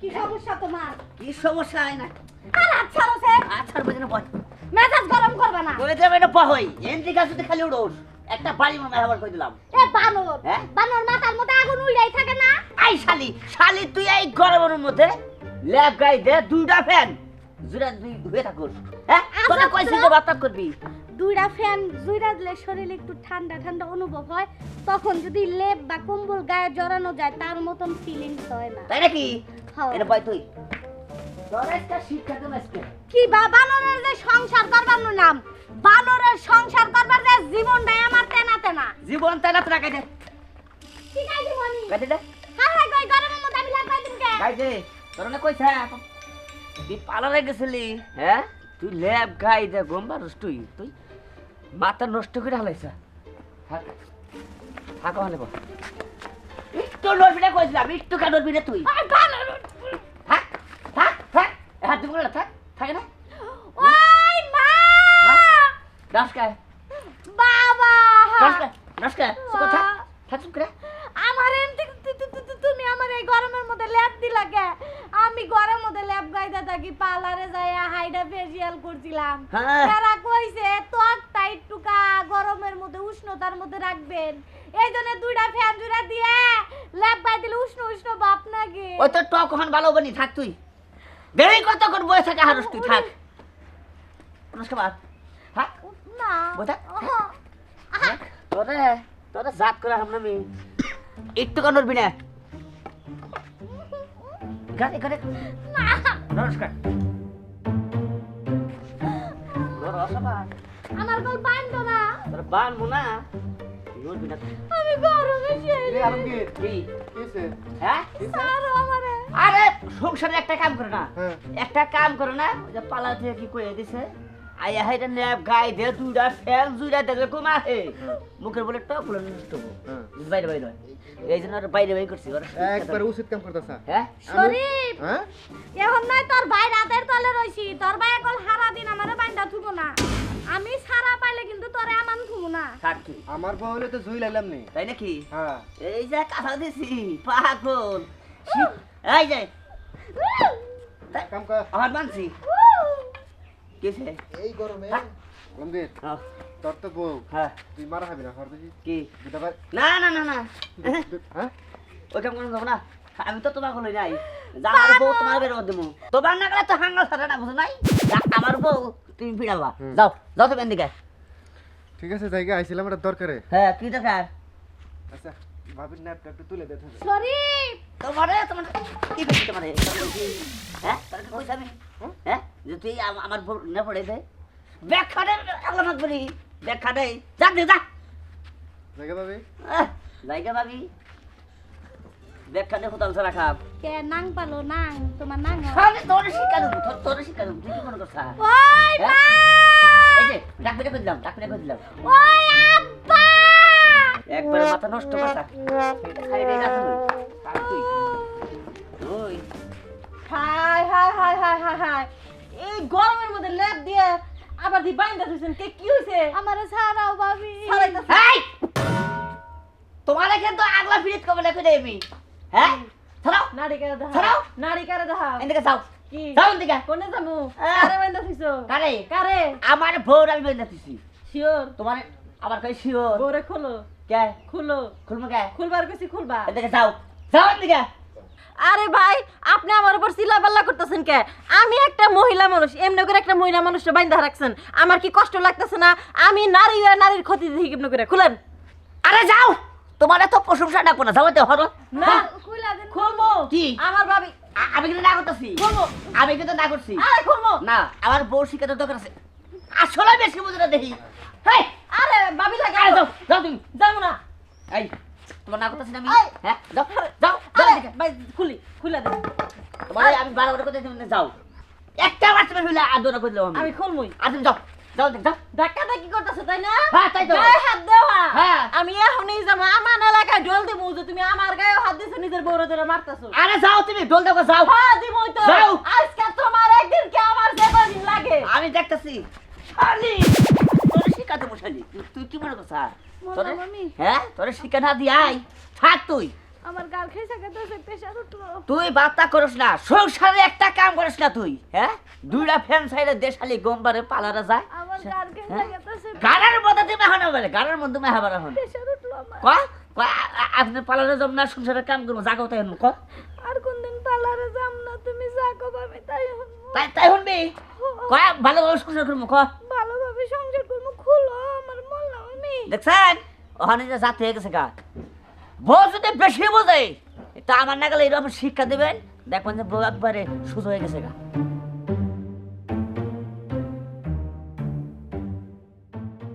কি সমস্যা তোমার? কি সমস্যা হয় না? আর আচ্ছা রসে আচ্ছা বুঝে না বয় মেজাজ গরম করবে না। কই দেবে না বয় এন্টি কাছে তো খালি উড়োস একটা বাড়ি মামা আবার কই দিলাম। এ বানর, হ্যাঁ? বানর মাথার মধ্যে আগুন উড়াই থাকে না? আই শালি শালি তুই এই গরমের মধ্যে ল্যাব গাই দে দুইটা ফ্যান জুরা দুই ধুয়ে থাকুস। হ্যাঁ তোরা কইছিস যে বাতাব করবি। দুইটা ফ্যান জুইরা দিলে শরীরে একটু ঠান্ডা ঠান্ডা অনুভব হয়, তখন যদি লেপ বা কম্বল গায়ে জড়ানো যায় তার মতন ফিলিংস হয় না। তাই নাকি? হ্যাঁ। এটা বয় তুই তোর একটা শিক্ষা তো আজকে কি বা বানরের যে সংসার করবার নাম, বানরের সংসার করবার যে জীবনটাই আমার তেনা তেনা। জীবন তাই না তোরা গাই দে কি গাই দিব আমি? গাই দে হ্যাঁ হ্যাঁ গাই গরমের মধ্যে আমি লাগাই দিম কে? গাই দে তোর না কইছ তুই পালারে গেছিলি হ্যাঁ তুই ল্যাব গাই দে গম্বারস তুই তুই মাথা নষ্ট করে হালাইছা। থাক থাক হলে বল একটু নড়বি না কইছিলাম একটু কা নড়বি না তুই ওই বানর থাক থাক থাক হাত দিব না থাক থাকে না ওই মা নমস্কার বাবা নমস্কার সুকো থাক থাক চুপ করে আমার এমনি তুমি আমার এই গরমের মধ্যে ল্যাব দিলা কে? আমি গরমের মধ্যে ল্যাব গাইদা থাকি, পার্লারে যাইয়া হাইডা ফেসিয়াল করছিলাম। হ্যাঁ। তারা কইছে ত্বকটা একটুকা গরমের মধ্যে উষ্ণতার মধ্যে রাখবেন, এই জন্য দুইটা ফ্যান জুড়া দিয়ে ল্যাব গাই দিলে উষ্ণ উষ্ণ ভাব লাগে। ওই তো টক ওখান ভালো বনি থাক তুই দেরি কত করে বসে থাকে হারস তুই থাক নমস্কার থাক না বোঝা তোরে তোরে জাত করে হামনা আমি একটু কেন নড়বি না গাড়ি গাড়ি নমস্কার আমার গল বান্ধ না, তোর বান মুনা নড়বি না আমি গরমে সেই কি হ্যাঁ সারো আমারে। আরে সংসারে একটা কাম করে না হ্যাঁ। একটা কাম করে না ওই যে পালা থেকে কি কইয়া দিছে আইয়া হাইটা নেপ গাই দে দুইটা ফ্যান জুইরা দেখলে কমা হে মুখের বলে টক বলে নষ্ট হবো হ্যাঁ। বাইরে বাইরে হয়। এই জন্য আর বাইরে বাইরে করছি ওরা একবার উচিত কাম করতেছ হ্যাঁ শরীফ হ্যাঁ এখন নয় তোর ভাই রাতের তলে রইছি, তোর ভাই এখন সারা দিন আমারে বাইন্দা থুবো না, আমি সারা পাইলে কিন্তু তোরে আমান থুবো না। থাক তুই আমার বউ হলে তো জুই লাইলাম নি তাই নাকি হ্যাঁ এই যে কাঁথা দিছি পাগল এই যে কাম কর আমার মানছি কিসে এই গরমে লম্বির তোর তো বউ হ্যাঁ তুই মারা খাবি না হরদেছি কি দুটা বার না না না না হ্যাঁ ওই কাম করে যাবো না আমি তো তোমার হলো নাই আমার বউ তোমার বের করে দেবো তোমার না গেলে তো হাঙ্গাল ছাড়া না বুঝো নাই আমার বউ তুমি ফিরাবা যাও যাও তো এদিকে ঠিক আছে জায়গা আইছিলাম একটা দরকারে হ্যাঁ কি দরকার আচ্ছা ভাবির ন্যাপটা একটু তুলে দে তাহলে। শরীফ তোমারে তোমার কি বেশি তোমারে হ্যাঁ তোর কি কইছ আমি হ্যাঁ যে তুই আমার বউ না পড়ে দে ব্যাখ্যা দে আলামত বলি ব্যাখ্যা দে যা দে যা জায়গা পাবি জায়গা ভাবি ব্যাখ্যা দে হোটেল ছাড়া খাব কে নাং পালো নাং তোমার নাং খালি তোর শিক্ষা দেবো তোর শিক্ষা দেবো তুই কি মনে করছা ওই মা এই যে ডাক্তারে করে দিলাম ওই আব্বা একবার মাথা নষ্ট করতা এটা খাই রে না তুই ওই high high high high high high এই গরমের মধ্যে লেপ দিয়ে আবার দি বাইন্দা দিছেন কে কি হইছে আমারে ছাড়াও ভাবি। এই তোমারে কিন্তু আগলা ফিরিত কবে লেখে দেই আমি হ্যাঁ ছাড়াও নাড়ি করে দেখা ছাড়াও। নাড়ি করে দেখা এদিকে যাও কি যাও এদিকে কোনে যামু আহ। কারে বাইন্দা দিছো কারে কারে আমার ভোর আমি বেঁধে দিছি শিওর তোমার আবার কই শিওর বরে খোলো কে খুলো খুলমু কে খুলবার কইছি খুলবা এদিকে যাও যাও এদিকে আরে ভাই আপনি আমার উপর চিল্লাপাল্লা করতেছেন কে? আমি একটা মহিলা মানুষ, এমনি করে একটা মহিলা মানুষকে বাইন্ধা রাখছেন, আমার কি কষ্ট লাগতেছে না? আমি নারী আর নারীর ক্ষতি দেখি কেমন করে খুলেন। আরে যাও তোমার এত প্রশংসা ডাকবো না যাও তো হরো না খুইলা দেন। খুলবো কি? আমার ভাবি আমি কিন্তু না করতেছি খুলবো আমি কিন্তু না করছি আরে খুলবো না আমার বউ শিখাতে দরকার আছে আসলে বেশি বুঝে না দেখি হেই আরে ভাবি লাগে আরে যাও যাও তুমি যাবো না এই তোমার না করতেছি না আমি এই। হ্যাঁ যাও যাও যাও আরে এদিকে। ভাই খুলে দেন তোমার আমি বারবার করতে তুমি যাও একটা বার তুমি হইলে আদর করে দিলাম আমি খুলমুই আর তুমি যাও যাও যাও ধাক্কা ধাক্কি করতেছো তাই না? হ্যাঁ, তাই তো। গায়ে হাত দেওয়া হ্যাঁ। আমি এখনই যাবো আমার এলাকায় ঢোল দেবো যে তুমি আমার গায়ে হাত দিছো নিজের বউরে ধরে মারতেছো। আরে যাও তুমি ডোল দেখো যাও হ্যাঁ দিবই তো যাও। আজকে তোমার একদিন কি আমার যে কদিন লাগে আমি দেখতেছি শালি তোর শিখাতে বসালি তুই কি মনে করছ মনে তোরে আমি। হ্যাঁ তোরে শিখা না দি আই থাক তুই আমার গাল খাইছে গেছে প্রেসার উঠলো। তুই বার্তা করিস না, সংসারে একটা কাম করিস না তুই, হ্যাঁ? দুইটা ফ্যান সাইডে দেশালি গম্বারে পালারে যায়। আমার গাল খাইছে গেছে গানের মধ্যে তুমি এখন বলে, গানের মধ্যে মেহাবার এখন। প্রেসার উঠলো আমার। আপনি পালারে যাব না, সংসারে কাম করবো, জাগাও তাই এখন ক। আর কোনদিন পার্লারে যাম না, তুমি যা কব আমি তাই শুনবো। তাই শুনবি? ভালোভাবে সংসার করবো ক। ভালোভাবে সংসার করবো, খুলো আমার বললাম আমি। দেখছেন ওখানে যে জাতি হয়ে গেছে গা, বউ যদি বেশি বোঝে তা আমার না গেলে এরকম শিক্ষা দেবেন, দেখবেন যে বউ একবারে সুযোগ হয়ে গেছে গা।